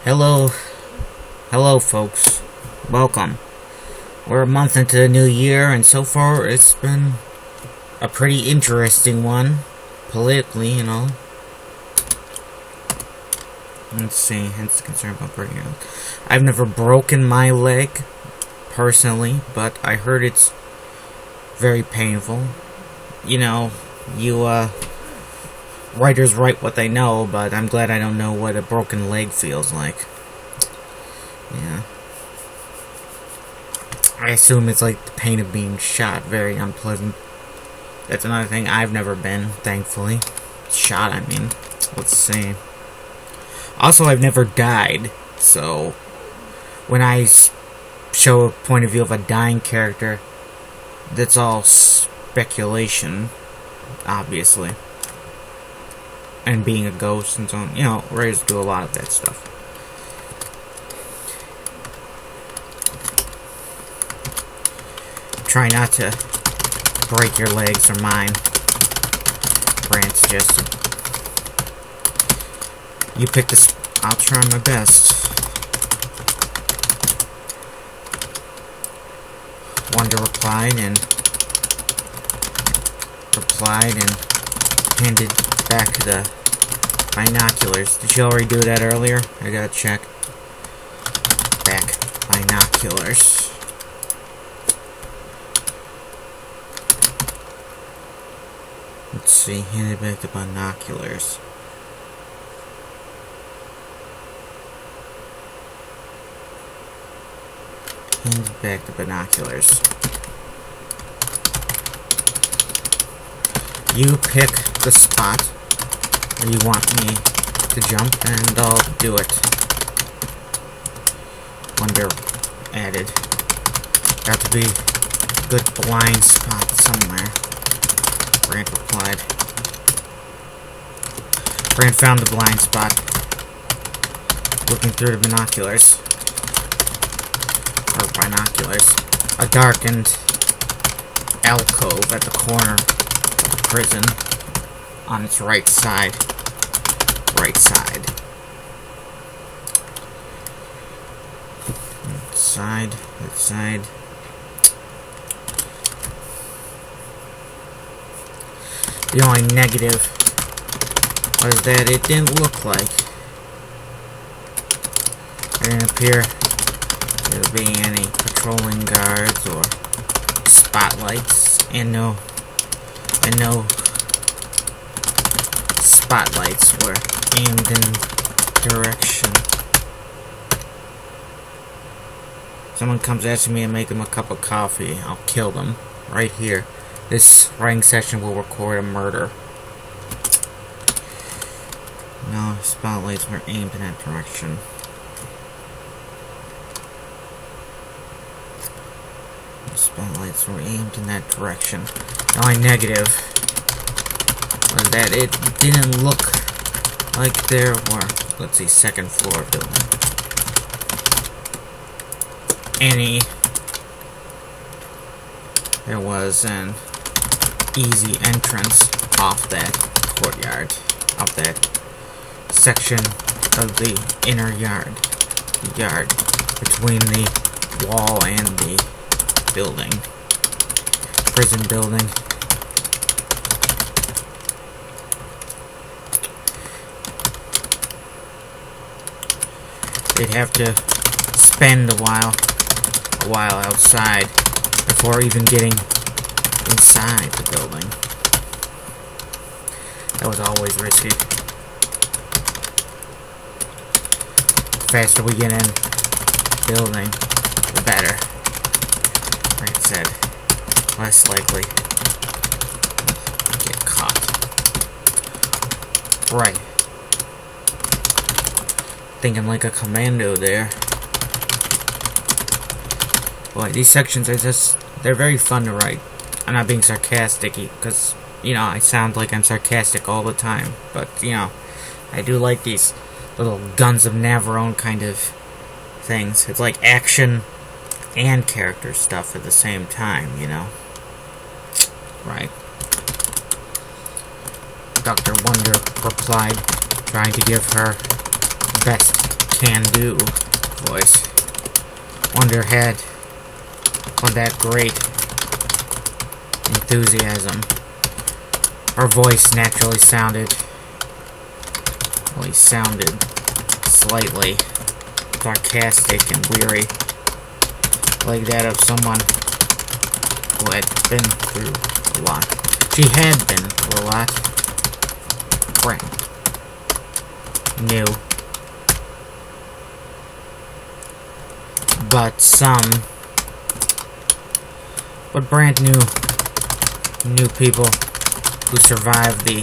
Hello, folks. Welcome. We're a month into the new year, and so far it's been a pretty interesting one, politically, Let's see, hence the concern about breaking it. I've never broken my leg, personally, but I heard it's very painful. Writers write what they know, but I'm glad I don't know what a broken leg feels like. Yeah. I assume it's like the pain of being shot, very unpleasant. That's another thing I've never been, thankfully. Shot, I mean. Let's see. Also, I've never died, so when I show a point of view of a dying character, that's all speculation, obviously. And being a ghost and so on. Writers do a lot of that stuff. Try not to break your legs or mine. Brand suggested. You pick this. I'll try my best. Wonder replied and handed back the binoculars. Did she already do that earlier? I gotta check. Back binoculars. Let's see, handed back the binoculars. Handed back the binoculars. You pick the spot where you want me to jump, and I'll do it. Wonder added. Got to be a good blind spot somewhere. Brand replied. Brand found the blind spot. Looking through the binoculars. Or binoculars. A darkened alcove at the corner of the prison. On its right side. Right side. That side. That side. The only negative was that it didn't look like. There didn't appear to be any patrolling guards or spotlights, and no spotlights were aimed in direction. Someone comes asking me to make them a cup of coffee, I'll kill them right here. This writing session will record a murder. No spotlights were aimed in that direction. The spotlights were aimed in that direction. The only negative was that it didn't look like there were, let's see, second floor building. There was an easy entrance off that courtyard, off that section of the inner yard, the yard between the wall and the building, prison building. They'd have to spend a while outside before even getting inside the building. That was always risky. The faster we get in building, the better. Like I said, less likely to get caught. Right. Thinking like a commando there. Boy, these sections are they're very fun to write. I'm not being sarcastic, because, I sound like I'm sarcastic all the time. But, I do like these little Guns of Navarone kind of things. It's like action and character stuff at the same time, Right. Dr. Wonder replied, trying to give her best can-do voice. Wonder had that great enthusiasm. Her voice naturally sounded slightly sarcastic and weary, like that of someone who had been through a lot. She had been through a lot. Brent knew. But Brent knew people who survived the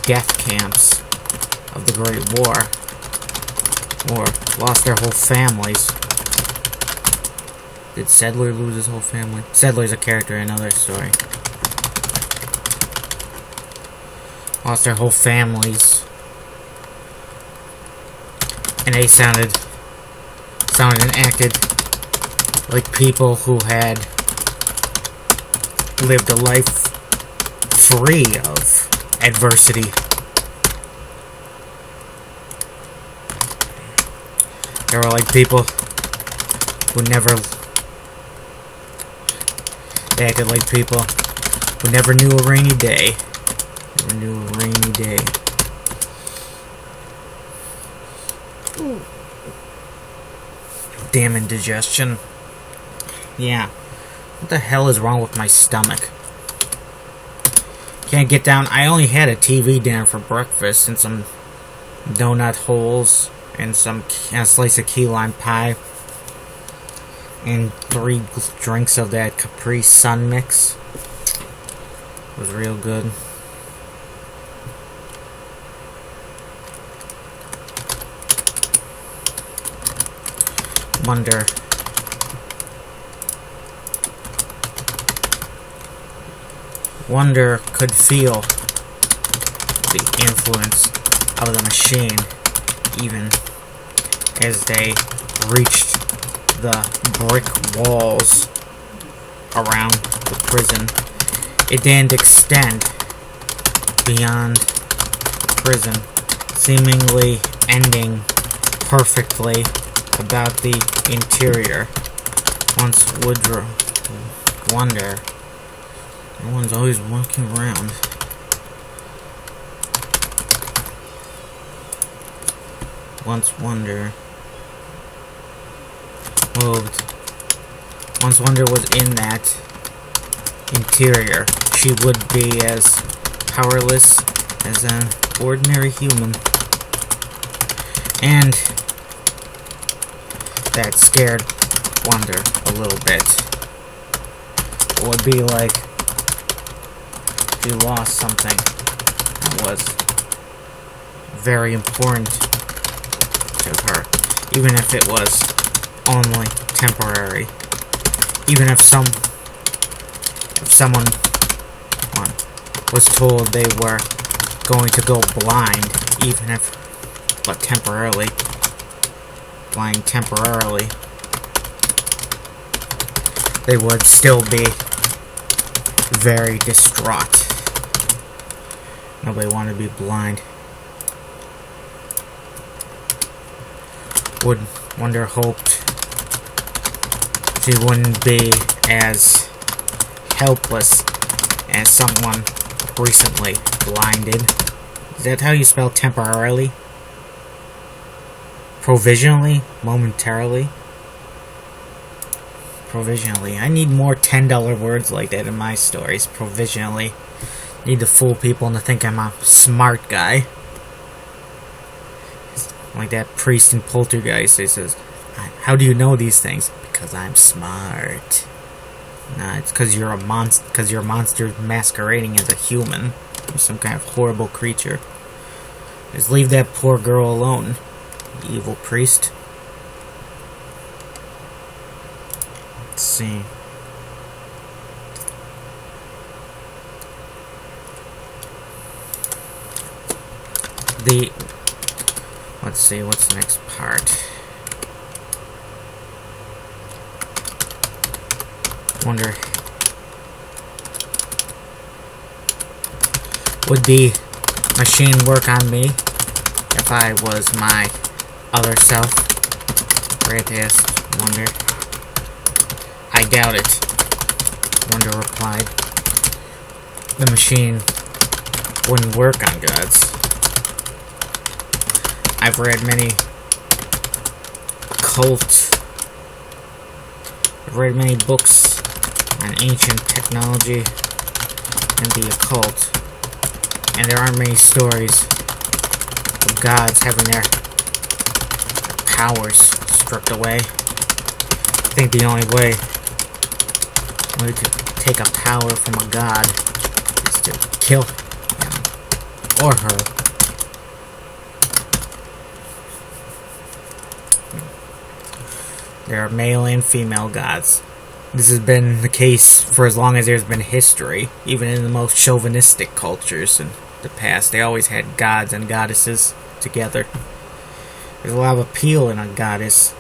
death camps of the Great War, or lost their whole families. Did Sedler lose his whole family? Sedler's a character in another story. Lost their whole families. And they sounded and acted like people who had lived a life free of adversity. They were like people who never... They acted like people who never knew a rainy day. Never knew a rainy day. Damn indigestion. Yeah. What the hell is wrong with my stomach? Can't get down. I only had a TV dinner for breakfast and some donut holes and a slice of key lime pie and 3 drinks of that Capri Sun mix. It was real good. Wonder could feel the influence of the machine even as they reached the brick walls around the prison. It didn't extend beyond the prison, seemingly ending perfectly about the interior. Once wonder. No one's always walking around. Once wonder moved. Once wonder was in that interior, she would be as powerless as an ordinary human. And that scared Wonder a little bit. It would be like she lost something that was very important to her, even if it was only temporary. Even if someone was told they were going to go blind, but temporarily, blind temporarily, they would still be very distraught. Nobody wanted to be blind. Wonder hoped she wouldn't be as helpless as someone recently blinded. Is that how you spell temporarily? Provisionally? Momentarily? Provisionally. I need more $10 words like that in my stories. Provisionally. Need to fool people into think I'm a smart guy. Like that priest in Poltergeist. He says, "How do you know these things?" "Because I'm smart." Nah, it's because you're a monster. Because you're a monster masquerading as a human. You're some kind of horrible creature. Just leave that poor girl alone, evil priest. Let's see. Let's see, what's the next part? Wonder, would the machine work on me if I was my other self? Grant asked Wonder. I doubt it, Wonder replied. The machine wouldn't work on gods. I've read many books on ancient technology and the occult, and there aren't many stories of gods having their powers stripped away. I think the only way to take a power from a god is to kill him or her. There are male and female gods. This has been the case for as long as there's been history. Even in the most chauvinistic cultures in the past, they always had gods and goddesses together. There's a lot of appeal in a goddess.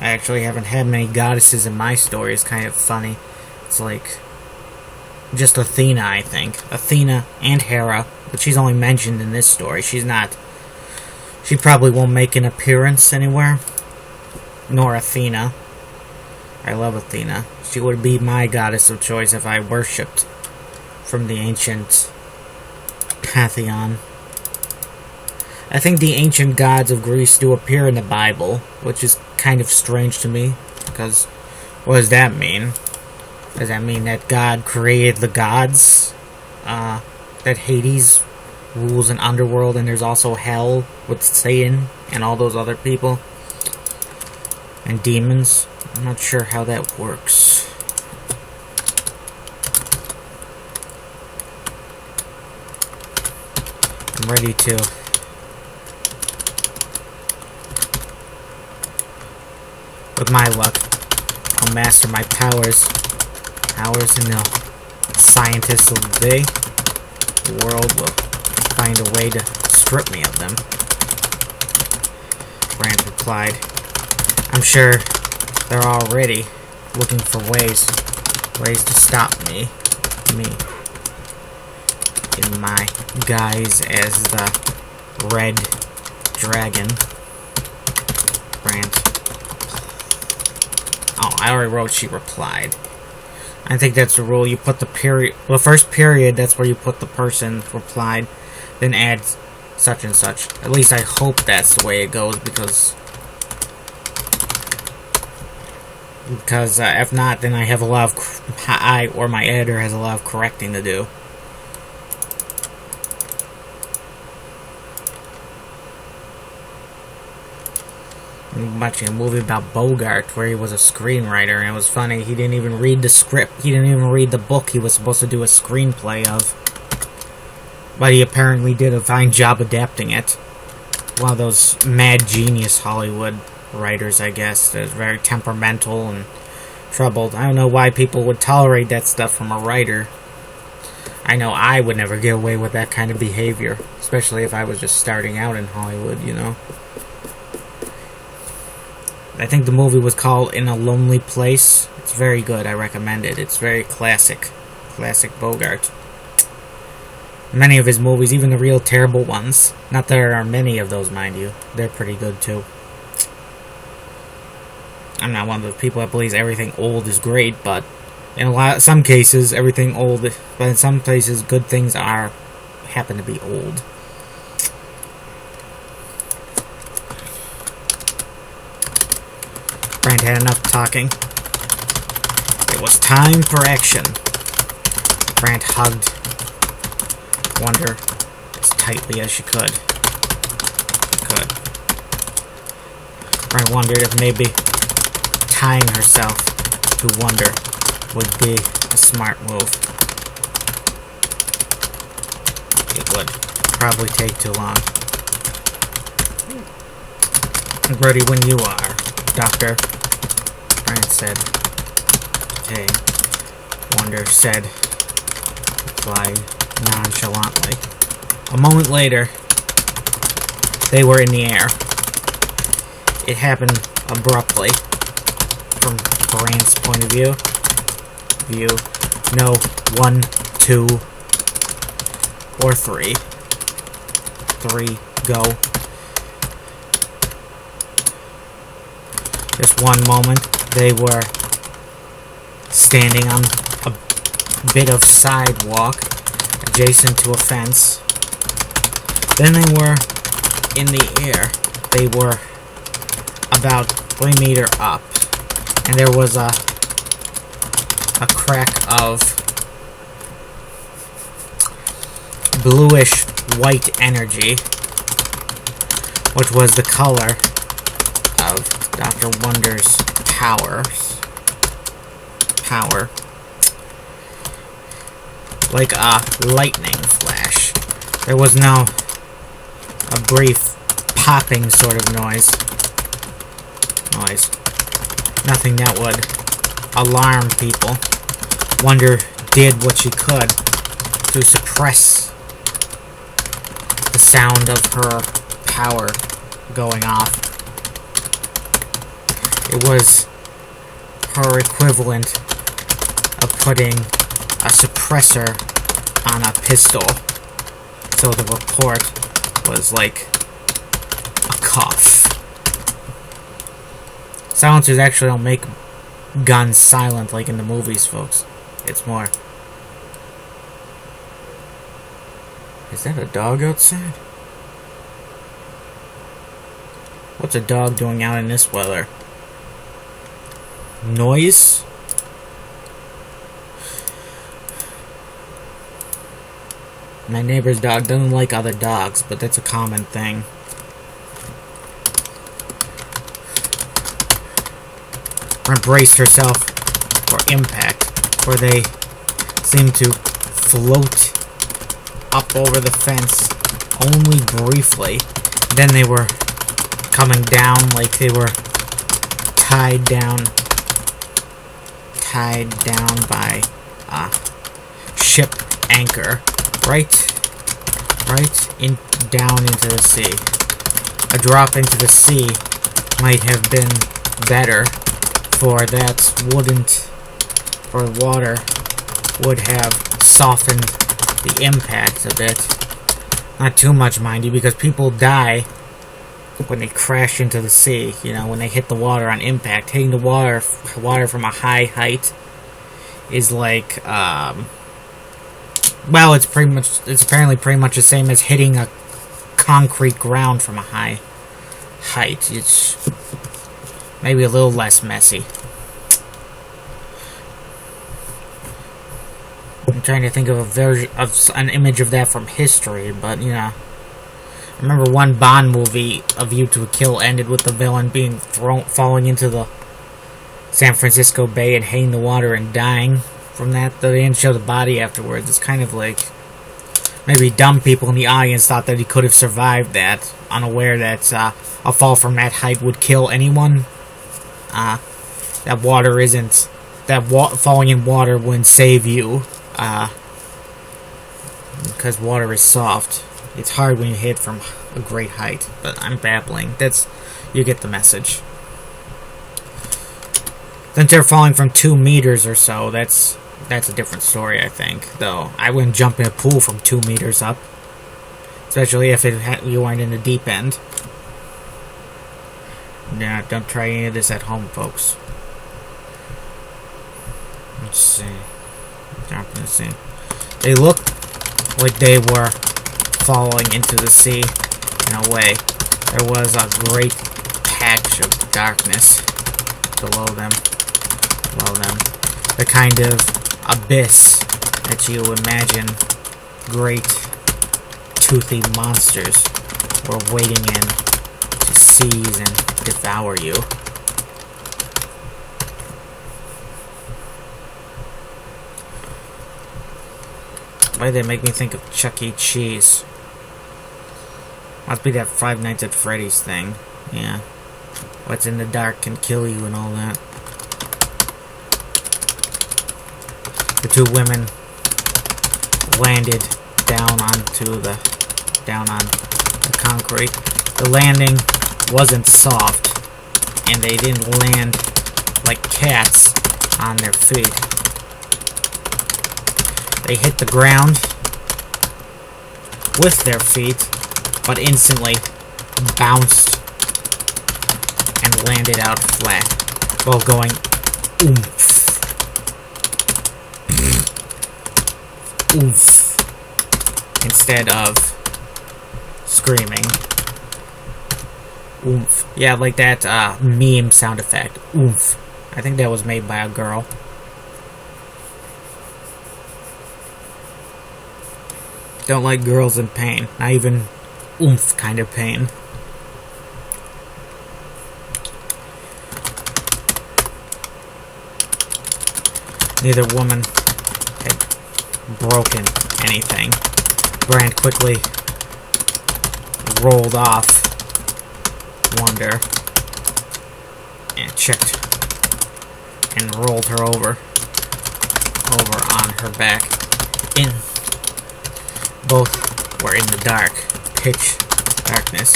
I actually haven't had many goddesses in my story. It's kind of funny. It's like just Athena, I think. Athena and Hera, but she's only mentioned in this story. She probably won't make an appearance anywhere. Nor Athena. I love Athena. She would be my goddess of choice if I worshipped from the ancient pantheon. I think the ancient gods of Greece do appear in the Bible, which is kind of strange to me, because what does that mean? Does that mean that God created the gods? That Hades rules an underworld and there's also hell with Satan and all those other people? And demons? I'm not sure how that works. I'm ready to with my luck, I'll master my powers in the scientists of the day. The world will find a way to strip me of them. Grant replied. I'm sure they're already looking for ways to stop me in my guise as the Red Dragon. Grant. Oh, I already wrote she replied. I think that's the rule. You put the period, the first period, that's where you put the person replied, then add such and such. At least I hope that's the way it goes, because if not, then I have a lot of, I or my editor has a lot of correcting to do. I'm watching a movie about Bogart where he was a screenwriter, and it was funny. He didn't even read the script. He didn't even read the book he was supposed to do a screenplay of. But he apparently did a fine job adapting it. One of those mad genius Hollywood writers, I guess, that's very temperamental and troubled. I don't know why people would tolerate that stuff from a writer. I know I would never get away with that kind of behavior, especially if I was just starting out in Hollywood, you know. I think the movie was called In a Lonely Place. It's very good. I recommend it. It's very classic. Classic Bogart. Many of his movies, even the real terrible ones. Not that there are many of those, mind you. They're pretty good, too. I'm not one of those people that believes everything old is great, but in some cases, everything old, but in some places, good things happen to be old. Grant had enough talking. It was time for action. Grant hugged Wonder as tightly as she could. Grant wondered if maybe tying herself to Wonder would be a smart move. It would probably take too long. I'm ready when you are, Doctor. Grant said. Okay. Wonder replied nonchalantly. A moment later, they were in the air. It happened abruptly, from Grant's point of view. No 1, 2, or 3. 3, go. This one moment, they were standing on a bit of sidewalk adjacent to a fence. Then they were in the air. They were about 3 meters up, and there was a crack of bluish white energy, which was the color of Dr. Wonder's power. Like a lightning flash. There was no a brief popping sort of noise. Nothing that would alarm people. Wonder did what she could to suppress the sound of her power going off. It was her equivalent of putting a suppressor on a pistol. So the report was like a cough. Silencers actually don't make guns silent like in the movies, folks. It's more... Is that a dog outside? What's a dog doing out in this weather? Noise? My neighbor's dog doesn't like other dogs, but that's a common thing. Or brace herself for impact, where they seem to float up over the fence only briefly. Then they were coming down like they were tied down by a ship anchor, right down into the sea. A drop into the sea might have been better, for that water would have softened the impact a bit. Not too much, mind you, because people die when they crash into the sea. You know, when they hit the water on impact. Hitting the water from a high height is like, well, it's apparently pretty much the same as hitting a concrete ground from a high height. It's maybe a little less messy. I'm trying to think of an image of that from history, but you know, I remember one Bond movie, A View to a Kill, ended with the villain being falling into the San Francisco Bay and hitting the water and dying from that. Though they didn't show the body afterwards. It's kind of like maybe dumb people in the audience thought that he could have survived that, unaware that a fall from that height would kill anyone. That water isn't... falling in water wouldn't save you. Because water is soft. It's hard when you hit from a great height. But I'm babbling. You get the message. Since they're falling from 2 meters or so, that's a different story, I think. Though, I wouldn't jump in a pool from 2 meters up. Especially if you weren't in the deep end. Yeah, don't try any of this at home, folks. Let's see. Jumping the sea. They look like they were falling into the sea in a way. There was a great patch of darkness below them. The kind of abyss that you imagine great toothy monsters were waiting in to seize and devour you. Why did they make me think of Chuck E. Cheese? Must be that Five Nights at Freddy's thing. Yeah. What's in the dark can kill you and all that. The two women landed down on the concrete. The landing wasn't soft, and they didn't land like cats on their feet. They hit the ground with their feet but instantly bounced and landed out flat while going oomph. Oomph. Instead of screaming. Oomph. Yeah, like that meme sound effect. Oomph. I think that was made by a girl. Don't like girls in pain. Not even oomph kind of pain. Neither woman had broken anything. Brand quickly rolled off Wonder and checked and rolled her over on her back. Both were in the dark, pitch darkness.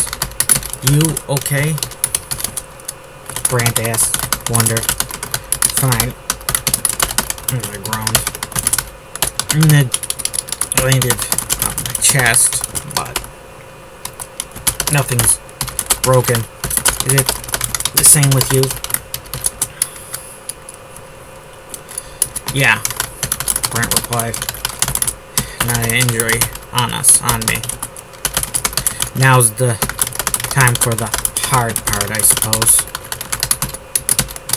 You okay? Brand asked Wonder. Fine. I groaned. And it landed on my chest, but nothing's broken. Is it the same with you? Yeah, Brent replied. Not an injury on me. Now's the time for the hard part, I suppose.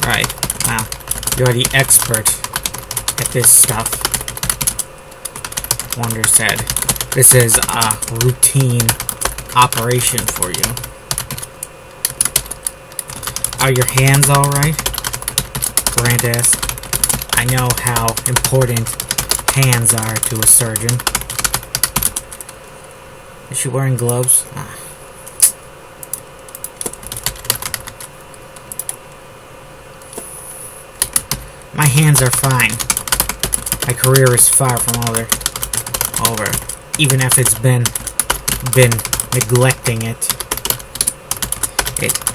Right, well, you're the expert at this stuff, Wonder said. This is a routine operation for you. Are your hands alright? Grant asked. I know how important hands are to a surgeon. Is she wearing gloves? My hands are fine. My career is far from over. Even if it's been neglecting it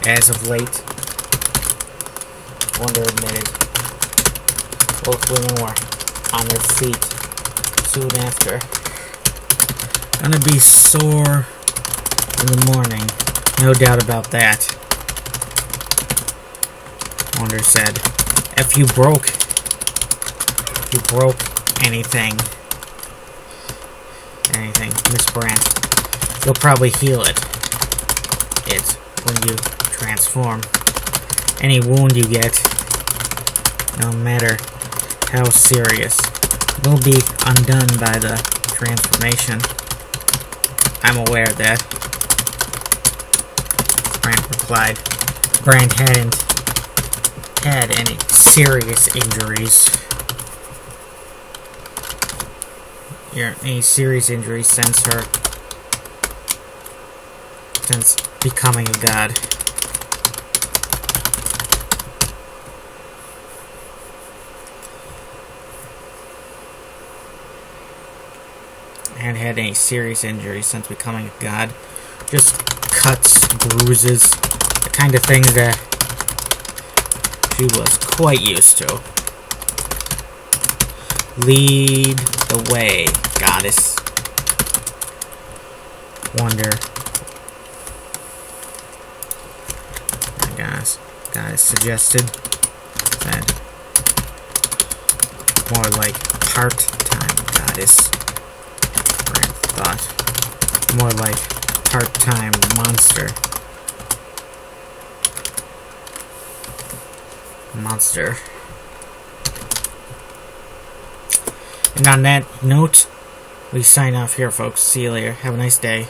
as of late. Wonder admitted. Both women were on their feet soon after. Gonna be sore in the morning. No doubt about that, Wonder said. If you broke anything, Miss Brandt, you'll probably heal it when you transform. Any wound you get, no matter how serious, will be undone by the transformation. I'm aware of that, Brandt replied. Brandt hadn't had any serious injuries. Any serious injuries since becoming a god. Hadn't had any serious injuries since becoming a god. Just cuts, bruises, the kind of things that she was quite used to. Lead the way, goddess. Wonder. Goddess suggested. Said. More like part-time goddess. Brand thought. More like part-time monster. And on that note, we sign off here, folks. See you later. Have a nice day.